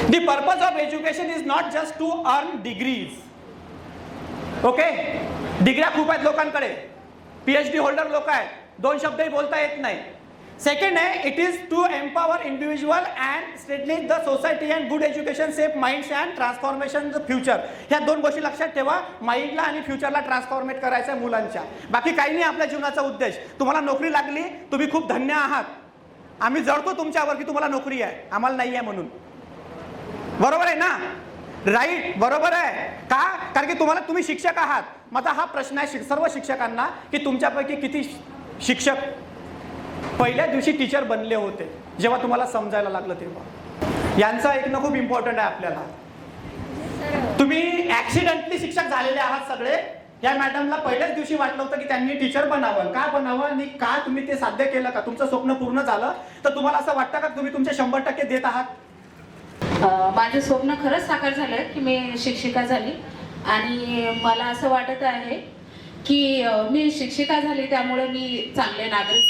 The purpose of education is not just to earn degrees. Okay, डिग्र्या खूप आहेत लोकांकडे, PhD होल्डर लोक आहेत, दोन शब्दही बोलता येत नाही. सेकंड आहे, it is to empower individual and strengthening the society and good education safe minds and transformation the future. ह्या दोन गोष्टी लक्षात ठेवा, माइंडला आणि फ्युचरला ट्रान्सफॉर्मेट करायचं आहे मुलांच्या. बाकी काही नाही आपल्या जीवनाचा उद्देश. तुम्हाला नोकरी लागली, तुम्ही खूप धन्य आहात. आम्ही जळतो तुमच्यावर की तुम्हाला नोकरी आहे, आम्हाला नाही आहे म्हणून. बरोबर आहे ना? राईट, बरोबर आहे. का? कारण की तुम्ही शिक्षक आहात. माझा हा प्रश्न आहे सर्व शिक्षकांना की तुमच्यापैकी किती शिक्षक पहिल्या दिवशी टीचर बनले होते जेव्हा तुम्हाला समजायला लागलं तेव्हा? यांचं ऐकणं खूप इम्पॉर्टंट आहे आपल्याला. तुम्ही ऍक्सिडेंटली शिक्षक झालेले आहात सगळे. या मॅडमला पहिल्याच दिवशी वाटलं होतं की त्यांनी टीचर बनावं. का बनावं आणि का तुम्ही ते साध्य केलं का? तुमचं स्वप्न पूर्ण झालं तर तुम्हाला असं वाटतं का तुम्ही तुमचे 100% देत आहात? माझे स्वप्न खरंच साकार झालं की मी शिक्षिका झाली. आणि मला असं वाटत आहे की मी शिक्षिका झाली त्यामुळे मी चांगले नागरिक